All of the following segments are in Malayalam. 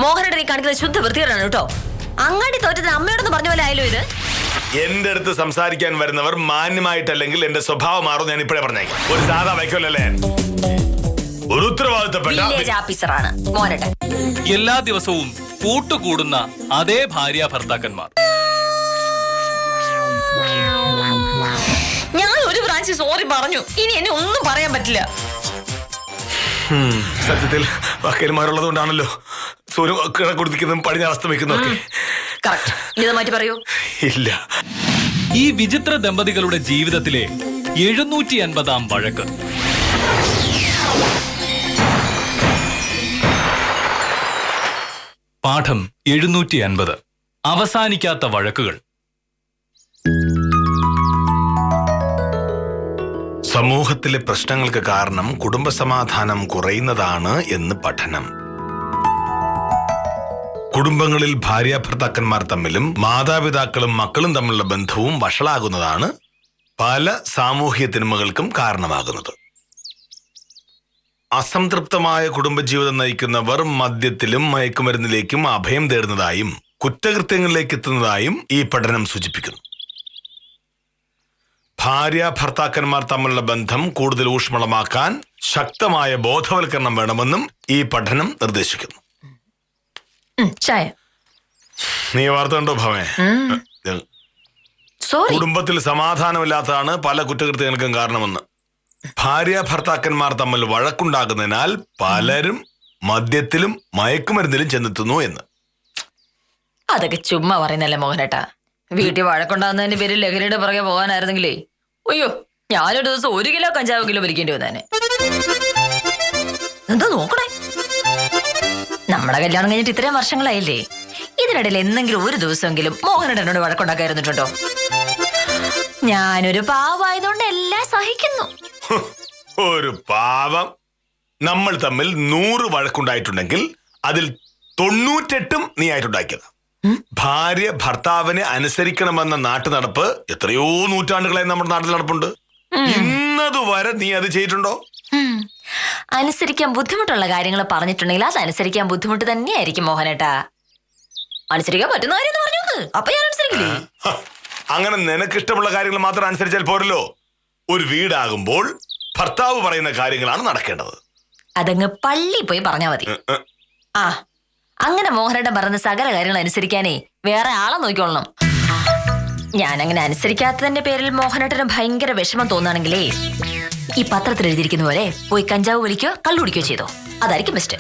മോഹനയുടെ നീ കാണിക്കുന്ന ശുദ്ധ വൃത്തികേടാണ് കേട്ടോ. അങ്ങാടി തോറ്റത്തിന് അമ്മയോടൊന്ന് പറഞ്ഞ പോലെ ആയാലും ഇത്. എന്റെ അടുത്ത് സംസാരിക്കാൻ വരുന്നവർ മാന്യമായിട്ടല്ലെങ്കിൽ എന്റെ സ്വഭാവം മാറും. ഞാൻ ഇപ്പോഴേ പറഞ്ഞേക്കാം. ഒരു സാധാ വൈക്കോലല്ലേ, ഒരു ഉത്തരവാദിത്തപ്പെട്ട വില്ലേജ് ഓഫീസറാണ് മോഹനേട്ടൻ. എല്ലാ ദിവസവും കൂട്ടുകൂടുന്ന അതേ ഭാര്യ ഭർത്താക്കന്മാർ. ഞാൻ ഒരു പ്രാവശ്യം സോറി പറഞ്ഞു, ഇനി എന്നെ ഒന്നും പറയാൻ പറ്റില്ല. സത്യത്തിൽ വക്കീൽമാരുള്ളത് കൊണ്ടാണല്ലോ സൂര്യ കിഴക്കൊടുക്കുന്നതും പടിഞ്ഞാറ് അസ്തമിക്കുന്നതും. ഇത് മാറ്റി പറയൂ. ഇല്ല, ഈ വിചിത്ര ദമ്പതികളുടെ ജീവിതത്തിലെ 750-ാം വഴക്ക്. പാഠം 750. അവസാനിക്കാത്ത വഴക്കുകൾ. സമൂഹത്തിലെ പ്രശ്നങ്ങൾക്ക് കാരണം കുടുംബസമാധാനം കുറയുന്നതാണ് എന്ന് പഠനം. കുടുംബങ്ങളിൽ ഭാര്യാഭർത്താക്കന്മാർ തമ്മിലും മാതാപിതാക്കളും മക്കളും തമ്മിലുള്ള ബന്ധവും വഷളാകുന്നതാണ് പല സാമൂഹ്യ തിന്മകൾക്കും കാരണമാകുന്നത്. അസംതൃപ്തമായ കുടുംബജീവിതം നയിക്കുന്നവർ മദ്യത്തിലും മയക്കുമരുന്നിലേക്കും അഭയം തേടുന്നതായും കുറ്റകൃത്യങ്ങളിലേക്ക് എത്തുന്നതായും ഈ പഠനം സൂചിപ്പിക്കുന്നു. ഭാര്യ ഭർത്താക്കന്മാർ തമ്മിലുള്ള ബന്ധം കൂടുതൽ ഊഷ്മളമാക്കാൻ ശക്തമായ ബോധവൽക്കരണം വേണമെന്നും ഈ പഠനം നിർദ്ദേശിക്കുന്നു. നീ വാർത്ത കണ്ടോ ഭവേ? കുടുംബത്തിൽ സമാധാനമില്ലാത്തതാണ് പല കുറ്റകൃത്യങ്ങൾക്കും കാരണമെന്ന്. ഭാര്യ ഭർത്താക്കന്മാർ തമ്മിൽ വഴക്കുണ്ടാകുന്നതിനാൽ പലരും മദ്യത്തിലും മയക്കുമരുന്നിലും ചെന്നെത്തുന്നു എന്ന്. അതൊക്കെ ചുമ്മാ പറയുന്നല്ലേ മോഹനേട്ടാ. വീട്ടിൽ വഴക്കുണ്ടാകുന്നതിന്റെ പേരിൽ ലഹരിയുടെ പുറകെ പോകാനായിരുന്നെങ്കിലേ അയ്യോ, ഞാനൊരു ദിവസം 1 കിലോ കഞ്ചാവ് കിലോ വലിക്കേണ്ടി വന്നേനെ. എന്താ നോക്കണേ, നമ്മുടെ കല്യാണം കഴിഞ്ഞിട്ട് ഇത്രയും വർഷങ്ങളായില്ലേ, ഇതിനിടയിൽ എന്തെങ്കിലും ഒരു ദിവസമെങ്കിലും മോഹനേട്ടനോട് വഴക്കുണ്ടാക്കായിരുന്നിട്ടുണ്ടോ? ഞാനൊരു പാവമായതുകൊണ്ട് എല്ലാം സഹിക്കുന്നു. ഒരു പാവം. നമ്മൾ തമ്മിൽ 100 വഴക്കുണ്ടായിട്ടുണ്ടെങ്കിൽ അതിൽ 98 നീ ആയിട്ടുണ്ടാക്കിയത്. ഭാര്യ ഭർത്താവിനെ അനുസരിക്കണമെന്ന നാട്ടു നടപ്പ് എത്രയോ നൂറ്റാണ്ടുകളായി നമ്മുടെ നാട്ടിൽ നടപ്പുണ്ട്. ഇന്നതുവരെ നീ അത് ചെയ്തിട്ടുണ്ടോ? അനുസരിക്കാൻ ബുദ്ധിമുട്ടുള്ള കാര്യങ്ങൾ പറഞ്ഞിട്ടുണ്ടെങ്കിൽ അത് അനുസരിക്കാൻ ബുദ്ധിമുട്ട് തന്നെയായിരിക്കും മോഹനേട്ടാ. അനുസരിക്കാൻ പറ്റുന്ന കാര്യം പറഞ്ഞു നോക്ക്, അപ്പൊ ഞാൻ അനുസരിക്കില്ലേ? അങ്ങനെ നിനക്കിഷ്ടമുള്ള കാര്യങ്ങൾ മാത്രം അനുസരിച്ചാൽ പോരല്ലോ. ഒരു വീടാകുമ്പോൾ ഭർത്താവ് പറയുന്ന കാര്യങ്ങളാണ് നടക്കേണ്ടത്. അതങ്ങ് പള്ളി പോയി പറഞ്ഞാ മതി. ആ, അങ്ങനെ മോഹനേട്ടൻ പറയുന്ന സകല കാര്യങ്ങൾ അനുസരിക്കാനേ വേറെ ആളെ നോക്കിക്കൊള്ളണം. ഞാൻ അങ്ങനെ അനുസരിക്കാത്തതിന്റെ പേരിൽ മോഹനേട്ടന് ഭയങ്കര വിഷമം തോന്നുകയാണെങ്കിലേ ഈ പത്രത്തിൽ എഴുതിയിരിക്കുന്ന പോലെ പോയി കഞ്ചാവ് വലിക്കോ കള്ളു കുടിക്കോ ചെയ്തോ, അതായിരിക്കും ബെസ്റ്റ്.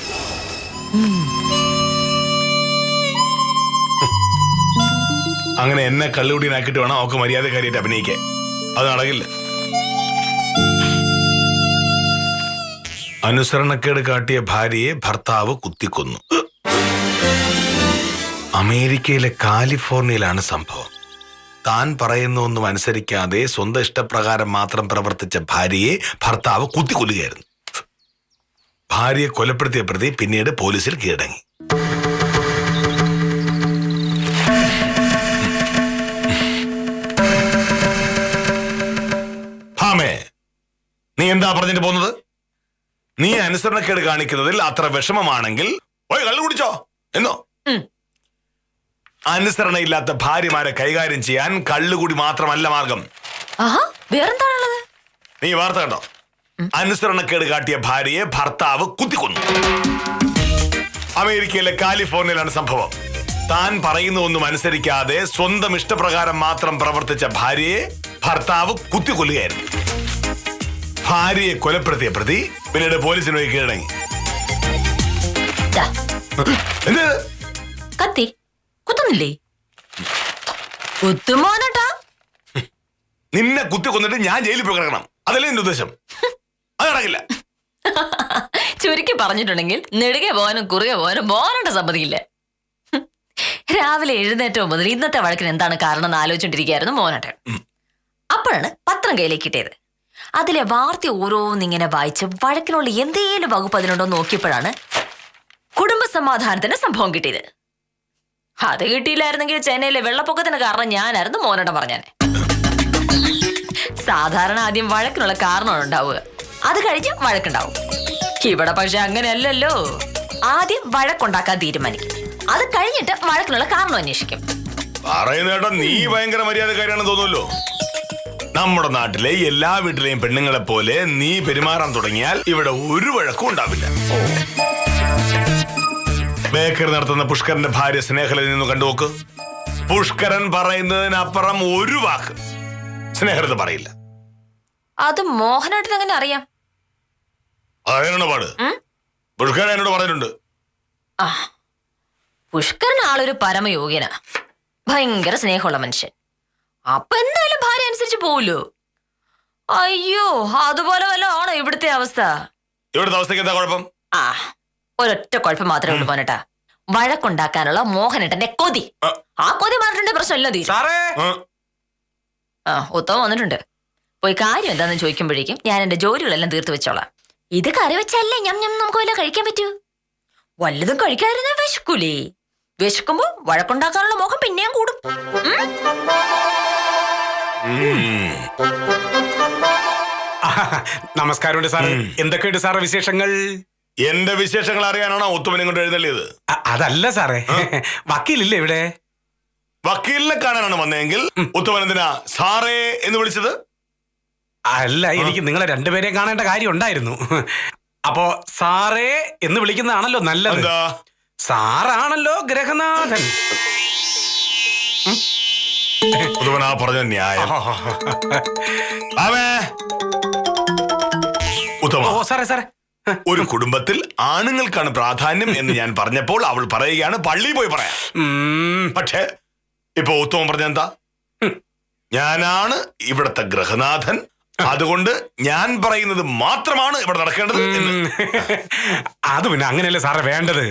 അങ്ങനെ എന്നെ കള്ളുകുടിയനാക്കിട്ട് വേണം അവർക്ക് മര്യാദക്കാരിയായിട്ട് അഭിനയിക്കാൻ. അത് നടക്കില്ല. അനുസരണക്കേട് കാട്ടിയ ഭാര്യയെ ഭർത്താവ് കുത്തിക്കൊന്നു. അമേരിക്കയിലെ കാലിഫോർണിയയിലാണ് സംഭവം. താൻ പറയുന്നൊന്നും അനുസരിക്കാതെ സ്വന്തം ഇഷ്ടപ്രകാരം മാത്രം പ്രവർത്തിച്ച ഭാര്യയെ ഭർത്താവ് കുത്തിക്കൊല്ലുകയായിരുന്നു. ഭാര്യയെ കൊലപ്പെടുത്തിയ പ്രതി പിന്നീട് പോലീസിൽ കീഴടങ്ങി. ഭാമേ, നീ എന്താ പറഞ്ഞിട്ട് പോകുന്നത്? നീ അനുസരണക്കേട് കാണിക്കുന്നതിൽ അത്ര വിഷമമാണെങ്കിൽ പോയി കള്ളു കുടിച്ചോ എന്നോ? അനുസരണയില്ലാത്ത ഭാര്യമാരെ കൈകാര്യം ചെയ്യാൻ കള്ളുകൂടി മാത്രമല്ല മാർഗം. വേറെന്താണുള്ളത്? നീ വാർത്ത കണ്ടോ? അനുസരണക്കേട് കാട്ടിയ ഭാര്യയെ ഭർത്താവ് കുത്തിക്കൊന്നു. അമേരിക്കയിലെ കാലിഫോർണിയയിലാണ് സംഭവം. താൻ പറയുന്നതൊന്നും അനുസരിക്കാതെ സ്വന്തം ഇഷ്ടപ്രകാരം മാത്രം പ്രവർത്തിച്ച ഭാര്യയെ ഭർത്താവ് കുത്തിക്കൊല്ലുകയായിരുന്നു. ഭാര്യയെ കൊലപ്പെടുത്തിയ പ്രതി പിന്നീട് പോലീസിന് പോയി കീഴടങ്ങി. എന്ത് കത്തി കുത്തുന്നില്ലേ? കുത്തുമോനട്ടാ. നിന്നെ കുത്തി കൊന്നിട്ട് ഞാൻ ജയിലിൽ പോയി കിടക്കണം, അതല്ലേ എന്റെ ഉദ്ദേശം? അത് നടക്കില്ല. ചുരുക്കി പറഞ്ഞിട്ടുണ്ടെങ്കിൽ നെടുകെ പോകാനും കുറുകെ പോകാനും മോഹനേട്ടൻ സമ്മതിക്കില്ല. രാവിലെ എഴുന്നേറ്റവും മുതൽ ഇന്നത്തെ വഴക്കിന് എന്താണ് കാരണം എന്ന് ആലോചിച്ചോണ്ടിരിക്കുകയായിരുന്നു മോഹനേട്ടൻ. അപ്പോഴാണ് പത്രം കയ്യിലേക്ക് കിട്ടിയത്. അതിലെ വാർത്ത ഓരോന്നിങ്ങനെ വായിച്ച് വഴക്കിനുള്ള എന്തേലും വകുപ്പ് അതിനുണ്ടോ നോക്കിയപ്പോഴാണ് കുടുംബസമാധാനത്തിന് സംഭവം കിട്ടിയത്. അത് കിട്ടിയില്ലായിരുന്നെങ്കിൽ ചെന്നൈയിലെ വെള്ളപ്പൊക്കത്തിന് കാരണം ഞാനായിരുന്നു മോനേട്ടൻ പറഞ്ഞാൽ. സാധാരണ ആദ്യം വഴക്കിനുള്ള കാരണമാണ് ഉണ്ടാവുക, അത് കഴിഞ്ഞ് വഴക്കുണ്ടാവും. ഇവിടെ പക്ഷെ അങ്ങനെയല്ലല്ലോ. ആദ്യം വഴക്കുണ്ടാക്കാൻ തീരുമാനിക്കും. അത് കഴിഞ്ഞിട്ട് വഴക്കിനുള്ള കാരണം അന്വേഷിക്കും. പറയുന്നേട്ടാ നീ ഭയങ്കര മര്യാദക്കാരിയാണെന്ന് തോന്നുമല്ലോ. നമ്മുടെ നാട്ടിലെ എല്ലാ വീട്ടിലെയും പെണ്ണുങ്ങളെ പോലെ നീ പെരുമാറാൻ തുടങ്ങിയാൽ ഇവിടെ ഒരു വഴക്കും ഉണ്ടാവില്ല. ബേക്കറി നടത്തുന്ന പുഷ്കരന്റെ ഭാര്യ സ്നേഹലത നിന്ന് കണ്ടുനോക്ക്. പുഷ്കരൻ പറയുന്നതിനപ്പുറം ഒരു വാക്ക് സ്നേഹലത പറയില്ല. അത് മോഹനേട്ടൻ എങ്ങനെ അറിയാം? അതാണ് പാട്. പുഷ്കരൻ എന്നോട് പറഞ്ഞിട്ടുണ്ട്. ആ, പുഷ്കരൻ ആളൊരു പരമയോഗ്യനാ, ഭയങ്കര സ്നേഹമുള്ള മനുഷ്യൻ. അപ്പൊ എന്തായാലും ഭാര്യ അനുസരിച്ച് പോവല്ലോ. അയ്യോ, അതുപോലെ വല്ല ആണോ ഇവിടുത്തെ അവസ്ഥ? ഇവിടുത്തെ അവസ്ഥയ്ക്ക് എന്താ കുഴപ്പം? ആ, ഒരൊറ്റ കുഴപ്പം മാത്രമേ ഉള്ളൂ മോനേട്ടാ, വഴക്കുണ്ടാക്കാനുള്ള മോഹനേട്ടന്റെ കൊതി. ആ കൊതി മാറിട്ടുണ്ട്, പ്രശ്നമില്ല തീരും. ആ, ഉത്തമ വന്നിട്ടുണ്ട്. പോയി കാര്യം എന്താന്ന് ചോദിക്കുമ്പോഴേക്കും ഞാൻ എന്റെ ജോലികളെല്ലാം തീർത്തു വെച്ചോളാം. ഇത് കറി വെച്ചല്ലേ ഞം ഞം നമുക്ക് വല്ല കഴിക്കാൻ പറ്റൂ? വല്ലതും കഴിക്കാതിരുന്ന വിശക്കൂലേ? വിശക്കുമ്പോ വഴക്കുണ്ടാക്കാനുള്ള മോഹം പിന്നെയും കൂടും. നമസ്കാരമുണ്ട് സാർ. എന്തൊക്കെയുണ്ട് സാറേ വിശേഷങ്ങൾ? എന്റെ വിശേഷങ്ങൾ അറിയാനാണോ ഉത്തമനെ കൊണ്ട് എഴുന്നള്ളിയത്? അതല്ല സാറേ, വക്കീലില്ലേ ഇവിടെ? വക്കീലിനെ കാണാനാണ് വന്നതെങ്കിൽ ഉത്തമൻ എന്തിനാ സാറേ എന്ന് വിളിച്ചത്? അല്ല, എനിക്ക് നിങ്ങളെ രണ്ടുപേരെയും കാണേണ്ട കാര്യം ഉണ്ടായിരുന്നു. അപ്പോ സാറേ എന്ന് വിളിക്കുന്നതാണല്ലോ നല്ലത്. എന്താ? സാറാണല്ലോ ഗ്രഹനാഥൻ. ഉത്തമൻ ആ പറഞ്ഞ ന്യായം. ഉത്തമ, ഓ സാറേ സാറേ, ഒരു കുടുംബത്തിൽ ആണുങ്ങൾക്കാണ് പ്രാധാന്യം എന്ന് ഞാൻ പറഞ്ഞപ്പോൾ അവൾ പറയുകയാണ് പള്ളിയിൽ പോയി പറയാം. പക്ഷേ ഇപ്പൊ ഉത്തമൻ പറഞ്ഞ എന്താ? ഞാനാണ് ഇവിടത്തെ ഗ്രഹനാഥൻ, അതുകൊണ്ട് ഞാൻ പറയുന്നത് മാത്രമാണ് ഇവിടെ നടക്കേണ്ടത്. അത് പിന്നെ അങ്ങനെയല്ലേ സാറേ വേണ്ടത്.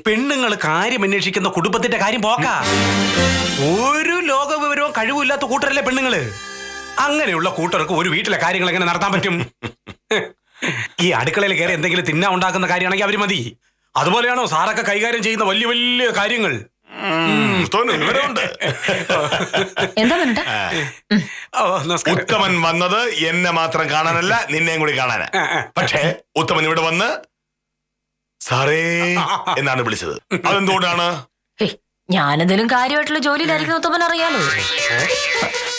പെണ്ണുങ്ങൾ കാര്യം അന്വേഷിക്കുന്ന കുടുംബത്തിന്റെ കാര്യം പോക്കാ. ഒരു ലോക വിവരവും കഴിവില്ലാത്ത കൂട്ടരല്ലേ പെണ്ണുങ്ങള്. അങ്ങനെയുള്ള കൂട്ടർക്ക് ഒരു വീട്ടിലെ കാര്യങ്ങൾ എങ്ങനെ നടത്താൻ പറ്റും? ഈ അടുക്കളയിൽ കയറി എന്തെങ്കിലും തിന്നാ ഉണ്ടാക്കുന്ന കാര്യമാണെങ്കിൽ അവര് മതി. അതുപോലെയാണോ സാറൊക്കെ കൈകാര്യം ചെയ്യുന്ന വലിയ വലിയ കാര്യങ്ങൾ? ഉത്തമൻ വന്നത് എന്നെ മാത്രം കാണാനല്ല, നിന്നെയും കൂടി കാണാനാ. പക്ഷേ ഉത്തമൻ ഇവിടെ വന്ന് സാറേ എന്നാണ് വിളിച്ചത്. അതെന്തുകൊണ്ടാണ്? ഞാനെന്തെങ്കിലും കാര്യമായിട്ടുള്ള ജോലിയിലായിരിക്കും ഉത്തമൻ, അറിയാലോ.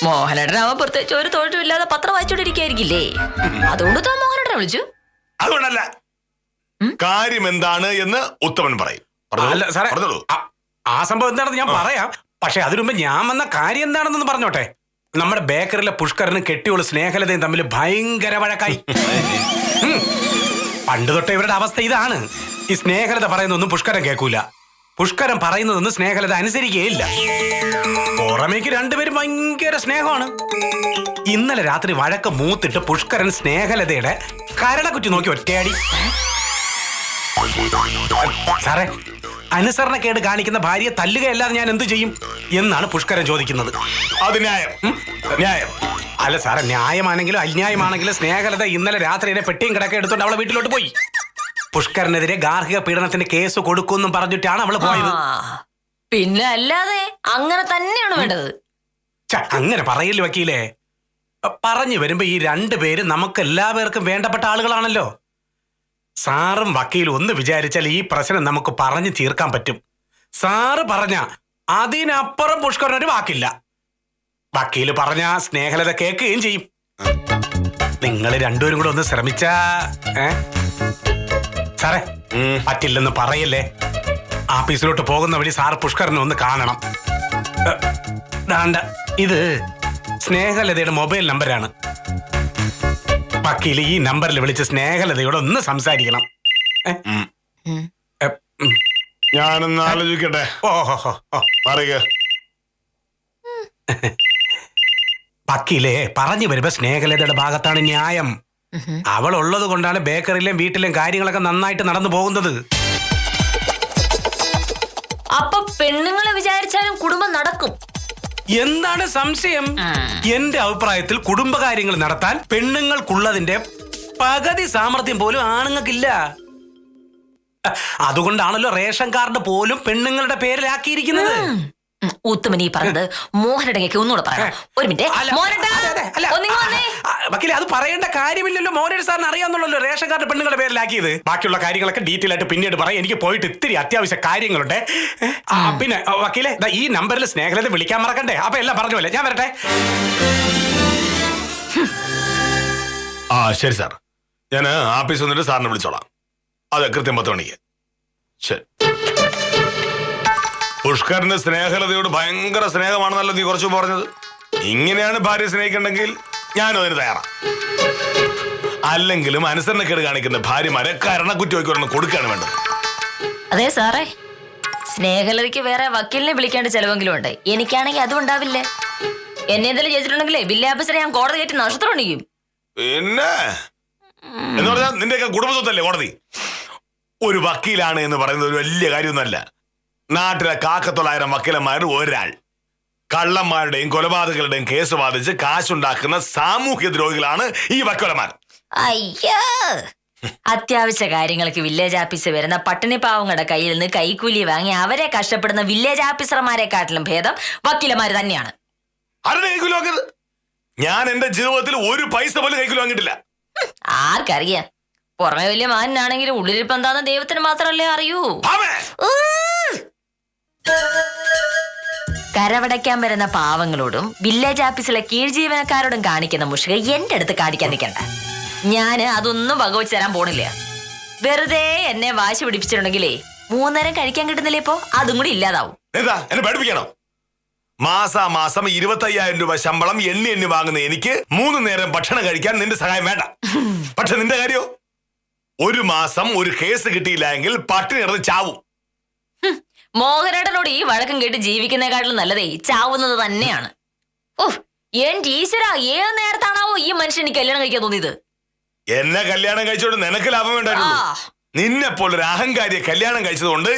മോഹനേട്ടനാവാൻ പ്രത്യേകിച്ച് ഒരു തൊഴിലുമില്ലാതെ പത്രം വായിച്ചോണ്ടിരിക്കായിരിക്കില്ലേ, അതുകൊണ്ട് താൻ മോഹനേട്ടനെ വിളിച്ചു. അതുകൊണ്ടല്ല, കാര്യം എന്താണ് എന്ന് ഉത്തമൻ പറയും. ആ സംഭവം എന്താണെന്ന് ഞാൻ പറയാം. പക്ഷെ അതിനു മുമ്പ് ഞാൻ വന്ന കാര്യം എന്താണെന്ന് പറഞ്ഞോട്ടെ. നമ്മുടെ ബേക്കറിലെ പുഷ്കരനും കെട്ടിയോള് സ്നേഹലതയും തമ്മിൽ ഭയങ്കര വഴക്കായി. പണ്ട് തൊട്ടേ ഇവരുടെ അവസ്ഥ ഇതാണ്. ഈ സ്നേഹലത പറയുന്നൊന്നും പുഷ്കരൻ കേൾക്കൂല, പുഷ്കരൻ പറയുന്നതൊന്നും സ്നേഹലത അനുസരിക്കുകയില്ല. പുറമേക്ക് രണ്ടുപേരും ഭയങ്കര സ്നേഹമാണ്. ഇന്നലെ രാത്രി വഴക്ക് മൂത്തിട്ട് പുഷ്കരൻ സ്നേഹലതയുടെ കരടക്കുറ്റി നോക്കി ഒറ്റയാടി. സാറേ, അനുസരണക്കേട് കാണിക്കുന്ന ഭാര്യയെ തല്ലുകയല്ലാതെ ഞാൻ എന്തു ചെയ്യും എന്നാണ് പുഷ്കരൻ ചോദിക്കുന്നത്. അത് ന്യായം? അല്ല സാറേ, ന്യായമാണെങ്കിലും അന്യായമാണെങ്കിലും സ്നേഹലത ഇന്നലെ രാത്രിയുടെ പെട്ടിയും കിടക്ക എടുത്തോണ്ട് അവളെ വീട്ടിലോട്ട് പോയി. പുഷ്കരനെതിരെ ഗാർഹിക പീഡനത്തിന്റെ കേസ് കൊടുക്കുമെന്നും പറഞ്ഞിട്ടാണ് അവള് പോയത്. പിന്നെ അല്ലാതെ അങ്ങനെ തന്നെയാണ് വേണ്ടത്. അങ്ങനെ പറയില്ല വക്കീലേ. പറഞ്ഞു വരുമ്പോ ഈ രണ്ടുപേരും നമുക്ക് എല്ലാവർക്കും വേണ്ടപ്പെട്ട ആളുകളാണല്ലോ. സാറും വക്കീലും ഒന്ന് വിചാരിച്ചാൽ ഈ പ്രശ്നം നമുക്ക് പറഞ്ഞു തീർക്കാൻ പറ്റും. സാറ് പറഞ്ഞ അതിനപ്പുറം പുഷ്കരനൊരു വാക്കില്ല. വക്കീല് പറഞ്ഞ സ്നേഹലത കേൾക്കുകയും ചെയ്യും. നിങ്ങൾ രണ്ടുപേരും കൂടെ ഒന്ന് ശ്രമിച്ചാ. സാറേ, പറ്റില്ലെന്ന് പറയല്ലേ. ആഫീസിലോട്ട് പോകുന്ന വഴി സാർ പുഷ്കരനെ ഒന്ന് കാണണം. ഇത് സ്നേഹലതയുടെ മൊബൈൽ നമ്പറാണ്. വക്കീല് ഈ നമ്പറിൽ വിളിച്ച് സ്നേഹലതയോട് ഒന്ന് സംസാരിക്കണം. ഞാനൊന്ന് ആലോചിക്കട്ടെ. വക്കീലേ, പറഞ്ഞു വരുമ്പോ സ്നേഹലതയുടെ ഭാഗത്താണ് ന്യായം. അവൾ ഉള്ളത് കൊണ്ടാണ് ബേക്കറിയിലെയും വീട്ടിലെയും കാര്യങ്ങളൊക്കെ നന്നായിട്ട് നടന്നു പോകുന്നത്. അപ്പൊ പെണ്ണുങ്ങളെ വിചാരിച്ചാലും കുടുംബം നടക്കും. എന്താണ് സംശയം? എന്റെ അഭിപ്രായത്തിൽ കുടുംബകാര്യങ്ങൾ നടത്താൻ പെണ്ണുങ്ങൾക്കുള്ളതിന്റെ പകുതി സാമർഥ്യം പോലും ആണുങ്ങൾക്കില്ല. അതുകൊണ്ടാണല്ലോ റേഷൻ കാർഡ് പോലും പെണ്ണുങ്ങളുടെ പേരിലാക്കിയിരിക്കുന്നത്. ഉത്തമൻ ഈ പറഞ്ഞത് മോഹനടങ്ങയ്ക്ക് ഒന്നുകൂടെ പറയാം. ഒരു മിനിറ്റ്. അല്ല, മോഹനേട്ടാ, അതെ, അല്ല, ഒന്നിങ്ങ് വന്നേ. വക്കീലെ അത് പറയേണ്ട കാര്യമില്ലല്ലോ. മോഹനേട്ടൻ സാറിന് അറിയാന്നുള്ളല്ലോ റേഷൻ കാർഡ് പെണ്ണുങ്ങളുടെ പേരിലാക്കിയത്. ബാക്കിയുള്ള കാര്യങ്ങളൊക്കെ ഡീറ്റെയിൽ ആയിട്ട് പിന്നീട് പറയാം. എനിക്ക് പോയിട്ട് ഇത്തിരി അത്യാവശ്യ കാര്യങ്ങളുണ്ട്. പിന്നെ വക്കീലെ ഈ നമ്പറിൽ സ്നേഹലത വിളിക്കാൻ മറക്കണ്ടേ. അപ്പൊ എല്ലാം പറഞ്ഞു പോലെ ഞാൻ വരട്ടെ. ആ ശരി സാർ, ഞാൻ ആഫീസ് വന്നിട്ട് സാറിനെ വിളിച്ചോളാം. അതെ, കൃത്യം 10 മണിക്ക്. ശരി. പുഷ്കറിന്റെ സ്നേഹലതയോട് ഭയങ്കര സ്നേഹമാണെന്നല്ലോ നീ കുറച്ച് പറഞ്ഞത്. ഇങ്ങനെയാണ് ഭാര്യ സ്നേഹിക്കണ്ടെങ്കിൽ ഞാനും അതിന് തയ്യാറാണ്. അല്ലെങ്കിലും അനുസരണക്കേട് കാണിക്കുന്ന ഭാര്യമാരെ കരണക്കുറ്റിവയ്ക്കൊന്ന് കൊടുക്കുകയാണ് വേണ്ടത്. അതെ സാറേ, സ്നേഹലതയ്ക്ക് വേറെ വക്കീലിനെ വിളിക്കേണ്ട ചെലവെങ്കിലും ഉണ്ട്. എനിക്കാണെങ്കിൽ അതും ഉണ്ടാവില്ലേ. എന്നെ എന്തെങ്കിലും ചെയ്തിട്ടുണ്ടെങ്കിലേ വില്ലേജ് ഞാൻ കോടതി കയറ്റി നഷ്ടം ഉണ്ടെങ്കിൽ. പിന്നെ എന്ന് പറഞ്ഞാൽ നിന്റെയൊക്കെ കുടുംബസ്വത്തല്ലേ കോടതി. ഒരു വക്കീലാണ് എന്ന് പറയുന്നത് ഒരു വലിയ കാര്യമൊന്നുമല്ല. നാട്ടിലെ 1,000 വക്കീലന്മാർ ഒരാൾ കള്ളന്മാരുടെയും കൊലപാതകളുടെയും കേസ് വാദിച്ച് കാശുണ്ടാക്കുന്ന സാമൂഹ്യ ദ്രോഹികളാണ് ഈ വക്കീലന്മാർ. അയ്യോ, അത്യാവശ്യ കാര്യങ്ങൾക്ക് വില്ലേജ് ഓഫീസിൽ വരുന്ന പട്ടിണി പാവങ്ങളുടെ കയ്യിൽ നിന്ന് കൈക്കൂലി വാങ്ങി അവരെ കഷ്ടപ്പെടുന്ന വില്ലേജ് ഓഫീസർമാരെക്കാട്ടിലും ഭേദം വക്കീലന്മാർ തന്നെയാണ്. ആരുടെ കൈക്കൂലി വാങ്ങിയത്? ഞാൻ എന്റെ ജീവിതത്തിൽ ഒരു പൈസ പോലും കൈക്കൂലി വാങ്ങിയിട്ടില്ല. ആർക്കറിയാം, പുറമെ വലിയ മാനാണെങ്കിലും ഉള്ളിലിപ്പം എന്താന്ന് ദൈവത്തിന് മാത്രമല്ലേ അറിയൂ. കരവടയ്ക്കാൻ വരുന്ന പാവങ്ങളോടും വില്ലേജ് ഓഫീസിലെ കീഴ് ജീവനക്കാരോടും കാണിക്കുന്ന മുഷ്ക എന്റെ അടുത്ത് കാണിക്കാൻ നിൽക്കണ്ട. ഞാന് അതൊന്നും വകവെച്ച് തരാൻ പോണില്ല. വെറുതെ എന്നെ വാശി പിടിപ്പിച്ചിട്ടുണ്ടെങ്കിലേ 3 നേരം കഴിക്കാൻ കിട്ടുന്നില്ലേ, ഇപ്പോ അതും കൂടി ഇല്ലാതാവും. എന്താ എന്നെ പഠിപ്പിക്കണോ? മാസാമാസം 25,000 രൂപ ശമ്പളം എണ്ണി വാങ്ങുന്ന എനിക്ക് 3 നേരം ഭക്ഷണം കഴിക്കാൻ നിന്റെ സഹായം വേണ്ട. പക്ഷെ നിന്റെ കാര്യോ, 1 മാസം ഒരു കേസ് കിട്ടിയില്ല എങ്കിൽ പട്ടിണി കിടന്ന് ചാവും. മോഹനേട്ടനോട് ഈ വഴക്കം കേട്ട് ജീവിക്കുന്നേക്കാട്ടിലും നല്ലതേ ചാവുന്നത് തന്നെയാണ്. ഓ എന്റെ ഈശ്വര, ഏത് നേരത്താണാവോ ഈ മനുഷ്യന് കല്യാണം കഴിക്കാൻ തോന്നിയത്? എന്നെ കല്യാണം കഴിച്ചോണ്ട് നിനക്ക് ലാഭം വേണ്ടായിരുന്നു. നിന്നെ പോലൊരു അഹങ്കാരിയെ കല്യാണം കഴിച്ചതുകൊണ്ട്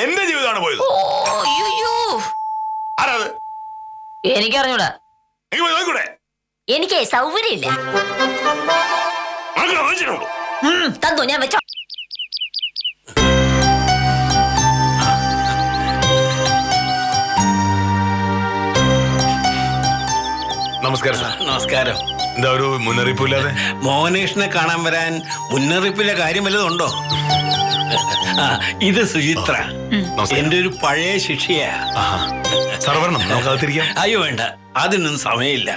എന്റെ ജീവിതമാണ് പോയത്. ആരാത്? എനിക്കറിഞ്ഞൂടാ. എനിക്ക് സൗകര്യമില്ല. തന്നു, ഞാൻ വെച്ചോ. നമസ്കാരം സാർ. നമസ്കാരം. എന്താ ഒരു മുന്നറിയിപ്പില്ലാതെ? മോഹനേഷിനെ കാണാൻ വരാൻ മുന്നറിയിപ്പിലെ കാര്യം വല്ലതുണ്ടോ? ഇത് സുചിത്ര, എന്റെ ഒരു പഴയ ശിക്ഷയാ. സർവരണം നമുക്കകത്തിരിക്കാം. അയ്യോ വേണ്ട, അതിനൊന്നും സമയമില്ല.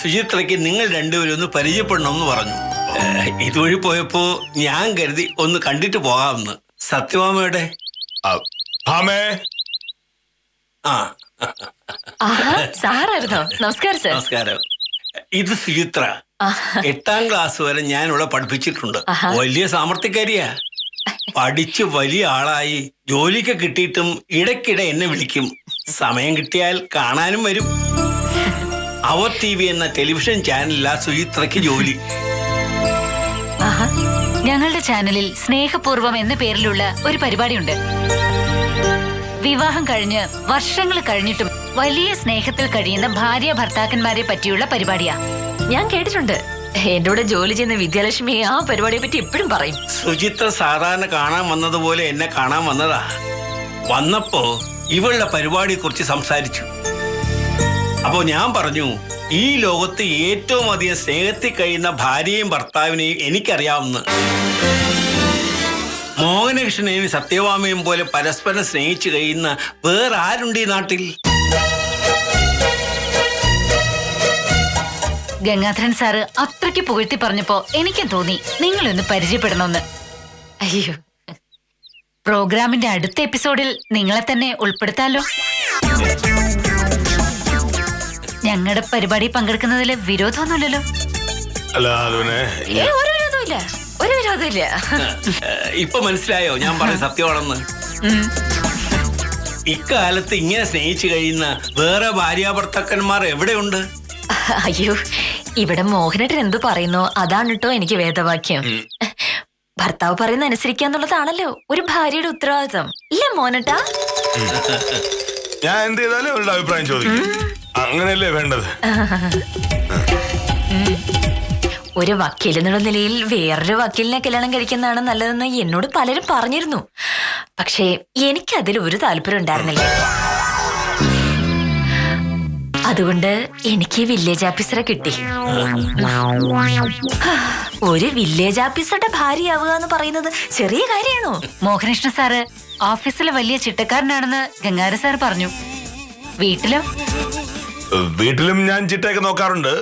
സുചിത്രയ്ക്ക് നിങ്ങൾ രണ്ടുപേരും ഒന്ന് പരിചയപ്പെടണമെന്ന് പറഞ്ഞു. ഇതുവഴി പോയപ്പോ ഞാൻ കരുതി ഒന്ന് കണ്ടിട്ട് പോകാമെന്ന്. സത്യഭാമയുടെ സാറായിരുന്നോ? നമസ്കാരം സാർ. നമസ്കാരം. ഇത് സുചിത്ര, 8ാം ക്ലാസ് വരെ ഞാൻ ഇവിടെ പഠിപ്പിച്ചിട്ടുണ്ട്. വലിയ സാമർത്ഥ്യക്കാരിയാ. പഠിച്ച് വലിയ ആളായി ജോലിക്ക് കിട്ടിയിട്ടും ഇടയ്ക്കിടെ എന്നെ വിളിക്കും. സമയം കിട്ടിയാൽ കാണാനും വരും. അവർ TV എന്ന ടെലിവിഷൻ ചാനലിലാ സുചിത്രയ്ക്ക് ജോലി. ഞങ്ങളുടെ ചാനലിൽ സ്നേഹപൂർവം എന്ന പേരിലുള്ള ഒരു പരിപാടിയുണ്ട്. വിവാഹം കഴിഞ്ഞ് വർഷങ്ങൾ കഴിഞ്ഞിട്ടും വലിയ സ്നേഹത്തിൽ കഴിയുന്ന ഭാര്യ ഭർത്താക്കന്മാരെ പറ്റിയുള്ള പരിപാടിയാ. ഞാൻ കേട്ടിട്ടുണ്ട്. എന്റെ കൂടെ ജോലി ചെയ്യുന്ന വിദ്യാലക്ഷ്മി ആ പരിപാടിയെ പറ്റി എപ്പോഴും പറയും. സുചിത്ര സാധാരണ കാണാൻ വന്നതുപോലെ എന്നെ കാണാൻ വന്നതാ. വന്നപ്പോ ഇവളുടെ പരിപാടിയെ കുറിച്ച് സംസാരിച്ചു. അപ്പോ ഞാൻ പറഞ്ഞു, ഈ ലോകത്ത് ഏറ്റവും അധികം സ്നേഹത്തിൽ കഴിയുന്ന ഭാര്യയും ഭർത്താവിനെയും എനിക്കറിയാവുന്ന മോഹനകൃഷ്ണനെയും സത്യഭാമയും പോലെ പരസ്പരം സ്നേഹിച്ചു കഴിയുന്ന വേറെ ആരുണ്ട് ഈ നാട്ടിൽ? ഗംഗാധരൻ സാറ് അത്രയ്ക്ക് പുകഴ്ത്തി പറഞ്ഞപ്പോ എനിക്കും തോന്നി നിങ്ങളൊന്ന് പരിചയപ്പെടണമെന്ന്. അയ്യോ, പ്രോഗ്രാമിന്റെ അടുത്ത എപ്പിസോഡിൽ നിങ്ങളെ തന്നെ ഉൾപ്പെടുത്താലോ? ഞങ്ങളുടെ പരിപാടി പങ്കെടുക്കുന്നതിൽ വിരോധമൊന്നുമില്ലല്ലോ? അല്ല, ഒരു വിരോധമില്ല, ഒരു വിരോധമില്ല. ഇപ്പൊ മനസ്സിലായോ ഞാൻ പറഞ്ഞ സത്യമാണെന്ന്? ഇക്കാലത്ത് ഇങ്ങനെ സ്നേഹിച്ചു കഴിയുന്ന വേറെ ഭാര്യാഭർത്താക്കന്മാർ എവിടെയുണ്ട്? അയ്യോ, ഇവിടെ മോഹനേട്ടൻ എന്ത് പറയുന്നോ അതാണ് കേട്ടോ എനിക്ക് വേദവാക്യം. ഭർത്താവ് പറയുന്ന അനുസരിക്കാന്നുള്ളതാണല്ലോ ഒരു ഭാര്യയുടെ ഉത്തരവാദിത്തം, ഇല്ല മോനേട്ടാ? ഞാൻ എന്ത് ചെയ്താലും അവരുടെ അഭിപ്രായം ചോദിക്കും. അങ്ങനെയല്ലേ വേണ്ടത്? ഒരു വക്കീൽ എന്നുള്ള നിലയിൽ വേറൊരു വക്കീലിനെ കല്യാണം കഴിക്കുന്നതാണ് നല്ലതെന്ന് എന്നോട് പലരും പറഞ്ഞിരുന്നു. പക്ഷേ എനിക്കതിൽ ഒരു താല്പര്യം ഉണ്ടായിരുന്നില്ല. അതുകൊണ്ട് എനിക്ക് വില്ലേജ് ഓഫീസറെ കിട്ടി. ഒരു വില്ലേജ് ഓഫീസറുടെ ഭാര്യയാവുക എന്ന് പറയുന്നത് ചെറിയ കാര്യമാണോ? മോഹനകൃഷ്ണൻ സാറ് ഓഫീസിലെ വലിയ ചിട്ടക്കാരനാണെന്ന് ഗംഗാര സാർ പറഞ്ഞു. വീട്ടിലും ഞാൻ ചിട്ടയൊക്കെ നോക്കാറുണ്ട്.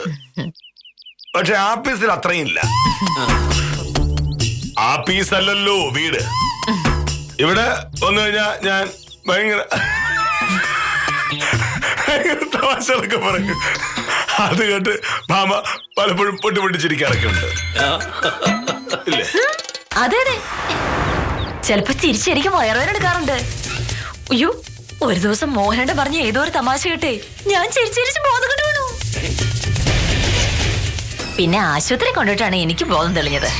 പക്ഷെ ആഫീസിൽ അത്രയും ഇല്ല. ആഫീസല്ലല്ലോ വീട്. ഇവിടെ വന്നു കഴിഞ്ഞാൽ ഞാൻ ഭയങ്കര തമാശകളൊക്കെ പറയും. അത് കേട്ട് മാമ പലപ്പോഴും പൊട്ടിച്ചിരിക്കാറൊക്കെ ഉണ്ട്. ഇല്ലേ? അതെ അതെ, ചിലപ്പോ തിരിച്ചെനിക്ക് വയറുവേദന എടുക്കാറുണ്ട്. അയ്യോ, ഒരു ദിവസം മോഹനന്റെ പറഞ്ഞ ഏതോ ഒരു തമാശ കേട്ടേ ഞാൻ ചിരിച്ചിരിച്ച് ബോധം കെട്ടു വീണു. പിന്നെ ആശുപത്രി കൊണ്ടിട്ടാണ് എനിക്ക് ബോധം തെളിഞ്ഞത്.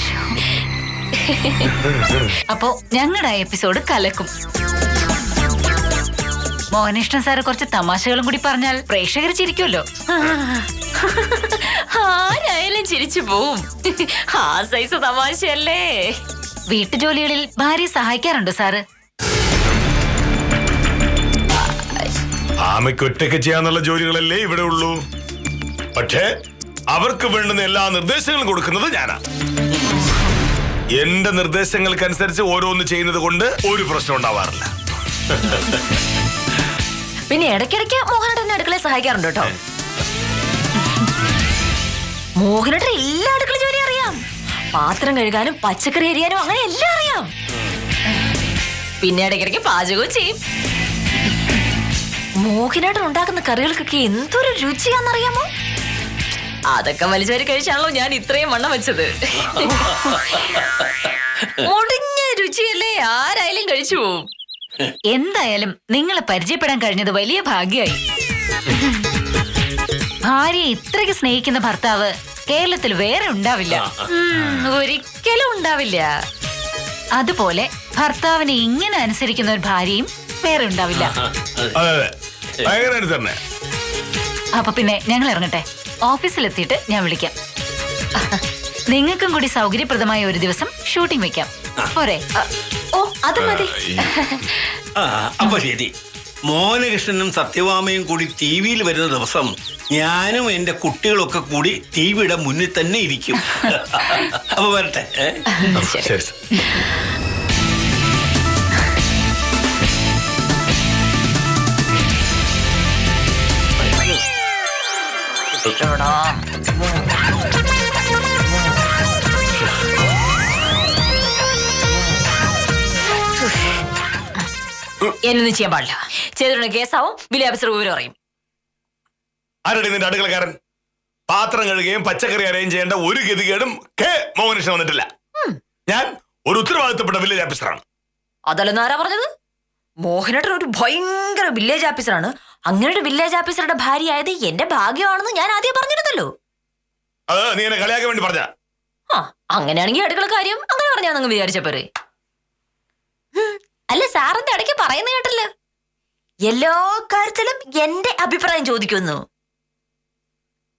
അപ്പോ ഞങ്ങളുടെ എപ്പിസോഡ് കലക്കും. മോഹനകൃഷ്ണൻ സാറ് കുറച്ച് തമാശകളും കൂടി പറഞ്ഞാൽ പ്രേക്ഷകർ ചിരിക്കുമല്ലോ. ആരായാലും ചിരിച്ചു പോവും. ആ സൈസ് തമാശയല്ലേ. വീട്ടുജോലികളിൽ ഭാര്യയെ സഹായിക്കാറുണ്ടോ സാറ്? ആമയ്ക്ക് ഒറ്റയ്ക്ക് ചെയ്യാന്നുള്ള ജോലികളല്ലേ ഇവിടെ ഉള്ളൂ. പക്ഷേ അവർക്ക് വേണ്ടുന്ന എല്ലാ നിർദ്ദേശങ്ങളും കൊടുക്കുന്നത് ഞാനാ. എന്റെ നിർദ്ദേശങ്ങൾക്കനുസരിച്ച് ഓരോന്ന് ചെയ്യുന്നത് കൊണ്ട് ഒരു പ്രശ്നം ഉണ്ടാവാറില്ല. പിന്നെ ഇടയ്ക്കിടയ്ക്ക് മോഹനേട്ടൻ അടുക്കളയെ സഹായിക്കാറുണ്ട് കേട്ടോ. മോഹനേട്ടൻ എല്ലാ അടുക്കള ജോലി അറിയാം. പാത്രം കഴുകാനും പച്ചക്കറി അരിയാനും അങ്ങനെ എല്ലാം അറിയാം. പിന്നെ ഇടയ്ക്കിടയ്ക്ക് പാചകവും ചെയ്യും. മോഹനേട്ടൻ ഉണ്ടാക്കുന്ന കറികൾക്കൊക്കെ എന്തൊരു രുചിയാണെന്നറിയാമോ? അതൊക്കെ വലിച്ചവര് കഴിച്ചാണല്ലോ ഞാൻ ഇത്രയും വണ്ണം വെച്ചത്. മുടിഞ്ഞ രുചിയല്ലേ, ആരായാലും കഴിച്ചു പോവും. എന്തായാലും നിങ്ങളെ പരിചയപ്പെടാൻ കഴിഞ്ഞത് വലിയ ഭാഗ്യമായി. ഭാര്യയെ ഇത്രയ്ക്ക് സ്നേഹിക്കുന്ന ഭർത്താവ് കേരളത്തിൽ വേറെ ഉണ്ടാവില്ല. ഒരിക്കലും ഉണ്ടാവില്ല. അതുപോലെ ഭർത്താവിനെ ഇങ്ങനെ അനുസരിക്കുന്ന ഒരു ഭാര്യയും വേറെ ഉണ്ടാവില്ല. അപ്പൊ പിന്നെ ഞങ്ങൾ ഇറങ്ങട്ടെ. ഓഫീസിലെത്തിയിട്ട് ഞാൻ വിളിക്കാം. നിങ്ങൾക്കും കൂടി സൗകര്യപ്രദമായ ഒരു ദിവസം ഷൂട്ടിംഗ് വെക്കാം. പോരെ? ഓ, അത് മതി. അപ്പൊ ശരി. മോഹനകൃഷ്ണനും സത്യഭാമയും കൂടി ടി വിയിൽ വരുന്ന ദിവസം ഞാനും എന്റെ കുട്ടികളൊക്കെ കൂടി ടി വിയുടെ മുന്നിൽ തന്നെ ഇരിക്കും. അപ്പൊ വരട്ടെ. ശരി. എന്നൊന്നും ചെയ്യാൻ പാടില്ല. ചെയ്തിട്ടുണ്ടെങ്കിൽ കേസാവും. വില്ലേജ് ഓഫീസർ വിവരം അറിയും. ആരുടെ നിന്റെ അടുക്കളക്കാരൻ? പാത്രം കഴുകുകയും പച്ചക്കറി അറേഞ്ച് ചെയ്യേണ്ട ഒരു ഗതികേടും കെ മോഹനകൃഷ്ണൻ വന്നിട്ടില്ല. ഞാൻ ഒരു ഉത്തരവാദിത്തപ്പെട്ട വില്ലേജ് ഓഫീസറാണ്. അതല്ലെന്ന് ആരാ പറഞ്ഞത്? മോഹനേട്ടൻ ഒരു ഭയങ്കര വില്ലേജ് ഓഫീസറാണ്. അങ്ങനെ വില്ലേജ് ഓഫീസറുടെ ഭാര്യയായത് എന്റെ ഭാഗ്യമാണെന്ന് ഞാൻ ആദ്യം പറഞ്ഞിരുന്നല്ലോ. അത് നീ എന്നെ കളിയാക്കാൻ വേണ്ടി പറഞ്ഞ? അങ്ങനെയാണെങ്കിൽ അടുക്കള കാര്യം അങ്ങനെ പറഞ്ഞാന്ന് വിചാരിച്ചപ്പോരെ. അല്ല, സാറിന്റെ ഇടയ്ക്ക് പറയുന്ന കേട്ടല്ലോ, എല്ലാ കാര്യത്തിലും എന്റെ അഭിപ്രായം ചോദിക്കുന്നു.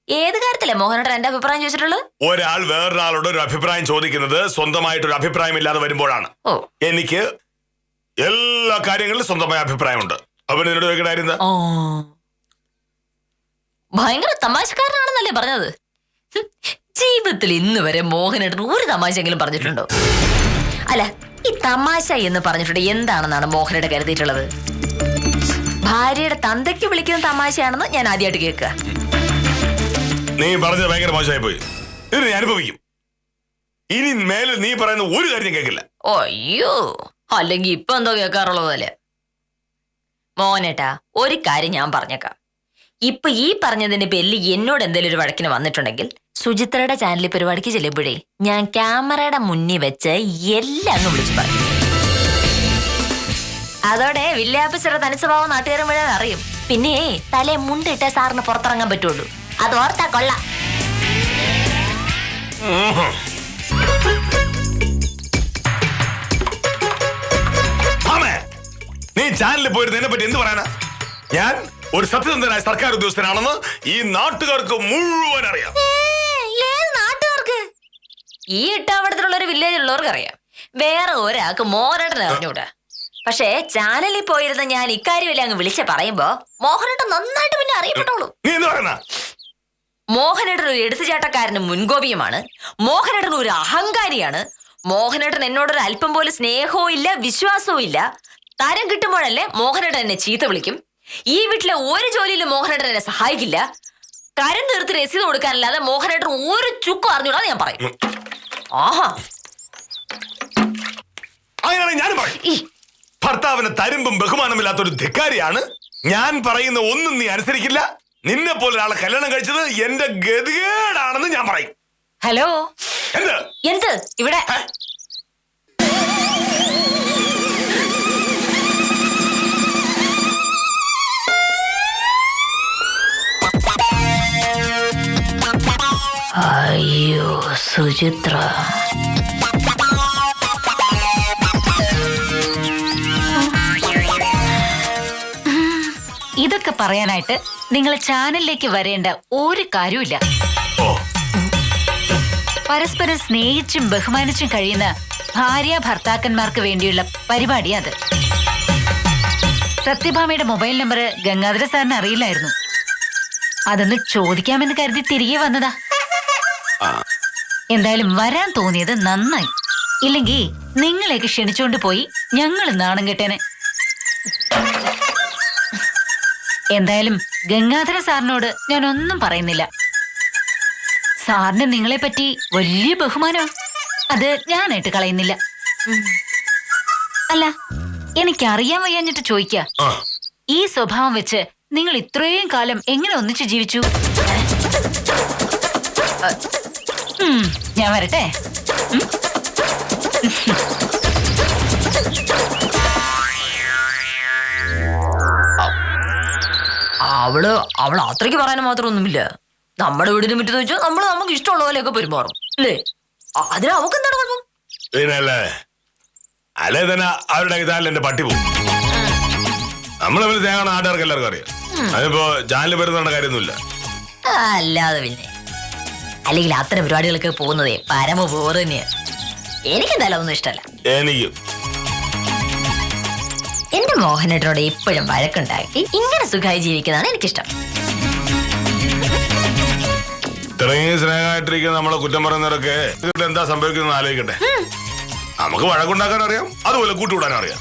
ഏത് കാര്യത്തിലേ മോഹനേട്ടൻ എന്റെ അഭിപ്രായം ചോദിച്ചിട്ടുള്ളത്? ഒരാൾ വേറൊരാളോട് ഒരു അഭിപ്രായം ചോദിക്കുന്നത് സ്വന്തമായിട്ടൊരു അഭിപ്രായം ഇല്ലാതെ വരുമ്പോഴാണ്. എനിക്ക് എല്ലാ കാര്യങ്ങളിലും സ്വന്തമായ അഭിപ്രായമുണ്ട്. അപ്പൊ നിന്നോട് ചോദിക്കണ്ടായിരുന്ന? ഭയങ്കര തമാശക്കാരനാണെന്നല്ലേ പറഞ്ഞത്? ജീവിതത്തിൽ ഇന്ന് വരെ മോഹനേട്ടൻ ഒരു തമാശയെങ്കിലും പറഞ്ഞിട്ടുണ്ടോ? അല്ല, ഈ തമാശ എന്ന് പറഞ്ഞിട്ടുണ്ട് എന്താണെന്നാണ് മോഹനേട്ടൻ കരുതിയിട്ടുള്ളത്? ഭാര്യയുടെ തന്തയ്ക്ക് വിളിക്കുന്ന തമാശയാണെന്ന് ഞാൻ ആദ്യമായിട്ട് കേൾക്കുക. നീ പറഞ്ഞത് ഭയങ്കര മോശമായി പോയി. ഇത് ഞാൻ അനുഭവിക്കും. ഇനി മേലെ നീ പറയുന്ന ഒരു കാര്യം കേൾക്കില്ല. അയ്യോ, അല്ലെങ്കിൽ ഇപ്പൊ എന്തോ കേൾക്കാറുള്ളതല്ലേ. മോഹനേട്ടാ, ഒരു കാര്യം ഞാൻ പറഞ്ഞേക്കാം. ഇപ്പൊ ഈ പറഞ്ഞതിന്റെ പേരിൽ എന്നോട് എന്തെങ്കിലും ഒരു വഴക്കിന് വന്നിട്ടുണ്ടെങ്കിൽ സുചിത്രയുടെ ചാനലിൽ പരിപാടിക്ക് ചെല്ലുമ്പോഴേ ഞാൻ ക്യാമറയുടെ മുന്നിൽ വെച്ച് എല്ലാം അങ്ങ് വിളിച്ചു പറയും. അതോടെ വില്ലേജ് ഓഫീസറുടെ തനിസ്വഭാവം നാട്ടുകാരും മുഴുവൻ അറിയും. പിന്നെ തലേ മുണ്ടിട്ട സാറിന് പുറത്തിറങ്ങാൻ പറ്റുള്ളൂ. അത് ഓർത്താ കൊള്ളാം. നീ ചാനലിൽ പോയിരുന്നതിനെ പറ്റി എന്ത് പറയാനാ? ഞാൻ ഒരു സത്യസന്ധനായ സർക്കാർ ഉദ്യോഗസ്ഥനാണെന്ന് ഈ നാട്ടുകാർക്ക് മുഴുവൻ അറിയാം. ഏത് നാട്ടുകാർക്ക്? ഈ ഇട്ടാവടത്തിലുള്ള ഒരു വില്ലേജ് ഉള്ളവർക്ക് അറിയാം. വേറെ ഒരാൾക്ക് മോഹനേട്ടനെ അറിഞ്ഞൂടാ. പക്ഷേ ചാനലിൽ പോയിരുന്ന ഞാൻ ഇക്കാര്യമില്ല അങ്ങ് വിളിച്ച് പറയുമ്പോ മോഹനേട്ടൻ നന്നായിട്ട് പിന്നെ അറിയപ്പെട്ടോളൂ. നീ എന്ന് പറയുന്ന മോഹനേട്ടൻ ഒരു എടുത്തുചാട്ടക്കാരനും മുൻകോപിയുമാണ്. മോഹനേട്ടൻ ഒരു അഹങ്കാരിയാണ്. മോഹനേട്ടൻ എന്നോടൊരു അല്പം പോലും സ്നേഹവും ഇല്ല, വിശ്വാസവും ഇല്ല. തരം കിട്ടുമ്പോഴല്ലേ മോഹനേട്ടൻ എന്നെ ചീത്ത വിളിക്കും. ഈ വീട്ടിലെ ഒരു ജോലിയിലും മോഹനേട്ടൻ എന്നെ സഹായിക്കില്ല. കരം തീർത്ത് രസീത് കൊടുക്കാനല്ലാതെ മോഹനേട്ടൻ ഒരു ചുക്കും അറിഞ്ഞൂടാന്ന് ഞാൻ പറയും. ആഹാ, അങ്ങനെയാണെങ്കിൽ ഞാനും പറയും. ഭർത്താവിന് തരുമ്പും ബഹുമാനമില്ലാത്തൊരു ധിക്കാരിയാണ്. ഞാൻ പറയുന്ന ഒന്നും നീ അനുസരിക്കില്ല. നിന്നെ പോലെ ഒരാളെ കല്യാണം കഴിച്ചത് എന്റെ ഗതികേടാണെന്ന് ഞാൻ പറയും. ഹലോ, എന്ത് എന്ത് ഇവിടെ അയ്യോ സുചിത്ര, ഇതൊക്കെ പറയാനായിട്ട് നിങ്ങൾ ചാനലിലേക്ക് വരേണ്ട ഒരു കാര്യമില്ല. ഓ പരസ്പരം സ്നേഹിച്ചും ബഹുമാനിച്ചും കഴിയുന്ന ഭാര്യ ഭർത്താക്കന്മാർക്ക് വേണ്ടിയുള്ള പരിപാടി അത്. സത്യഭാമയുടെ മൊബൈൽ നമ്പർ ഗംഗാധര സാറിന് അറിയില്ലായിരുന്നു. അതൊന്ന് ചോദിക്കാമെന്ന് കരുതി തിരികെ വന്നതാ. എന്തായാലും വരാൻ തോന്നിയത് നന്നായി. ഇല്ലെങ്കിൽ നിങ്ങളെയൊക്കെ ക്ഷണിച്ചുകൊണ്ട് പോയി ഞങ്ങൾ നാണം കെട്ടേനെ. എന്തായാലും ഗംഗാധര സാറിനോട് ഞാൻ ഒന്നും പറയുന്നില്ല. സാറിന് നിങ്ങളെ പറ്റി വലിയ ബഹുമാനം. അത് ഞാനായിട്ട് കളയുന്നില്ല. അല്ല, എനിക്കറിയാൻ വയ്യാഞ്ഞിട്ട് ചോദിക്ക, ഈ സ്വഭാവം വെച്ച് നിങ്ങൾ ഇത്രയും കാലം എങ്ങനെ ഒന്നിച്ചു ജീവിച്ചു? ഞാൻ വരട്ടെ. അവള് അത്രയ്ക്ക് പറയാൻ മാത്രമൊന്നുമില്ല. നമ്മുടെ വീടിന് മുറ്റത്ത് വെച്ചാൽ നമ്മള് നമുക്ക് ഇഷ്ടമുള്ള പോലെയൊക്കെ പെരുമാറും അല്ലേ? അതിന് അവക്ക് എന്താണ് കുഴപ്പം? പിന്നല്ലേ, അല്ലേ തന്നെ അവരുടെ ഇതായാലും എന്റെ പട്ടി പോകും. നമ്മളെ വലിയ തേങ്ങ നാട്ടുകാർക്ക് എല്ലാവർക്കും അറിയാം. അതിപ്പോ ചാനൽ വരുന്ന കാര്യമൊന്നുമില്ല. അല്ലാതെ പിന്നെ അല്ലെങ്കിൽ അത്തരം പരിപാടികളൊക്കെ പോകുന്നതേ പരമ ബോറ് തന്നെയാണ്. എനിക്കെന്തായാലും ഒന്നും ഇഷ്ടമല്ല. എനിക്കും എന്റെ മോഹനേട്ടനോട് ഇപ്പോഴും വഴക്കുണ്ടാക്കി ഇങ്ങനെ സുഖമായി ജീവിക്കുന്നതാണ് എനിക്കിഷ്ടം. ഇത്രയും സ്നേഹമായിട്ടിരിക്കുന്ന നമ്മളെ കുറ്റം പറയുന്നവരൊക്കെ എന്താ സംഭവിക്കുന്നത് ആലോചിക്കട്ടെ. നമുക്ക് വഴക്കുണ്ടാക്കാൻ അറിയാം, അതുപോലെ കൂട്ടുകൂടാനും അറിയാം.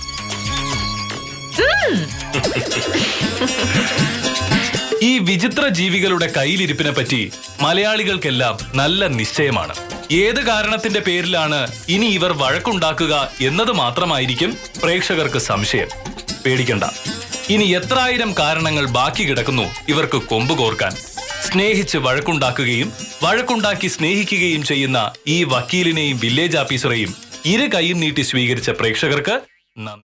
ഈ വിചിത്ര ജീവികളുടെ കയ്യിലിരിപ്പിനെ പറ്റി മലയാളികൾക്കെല്ലാം നല്ല നിശ്ചയമാണ്. ഏത് കാരണത്തിന്റെ പേരിലാണ് ഇനി ഇവർ വഴക്കുണ്ടാക്കുക എന്നത് മാത്രമായിരിക്കും പ്രേക്ഷകർക്ക് സംശയം. പേടിക്കണ്ട, ഇനി എത്രായിരം കാരണങ്ങൾ ബാക്കി കിടക്കുന്നു ഇവർക്ക് കൊമ്പ് കോർക്കാൻ. സ്നേഹിച്ച് വഴക്കുണ്ടാക്കുകയും വഴക്കുണ്ടാക്കി സ്നേഹിക്കുകയും ചെയ്യുന്ന ഈ വക്കീലിനെയും വില്ലേജ് ഓഫീസറെയും ഇരു കൈയും നീട്ടി സ്വീകരിച്ച പ്രേക്ഷകർക്ക് നന്ദി.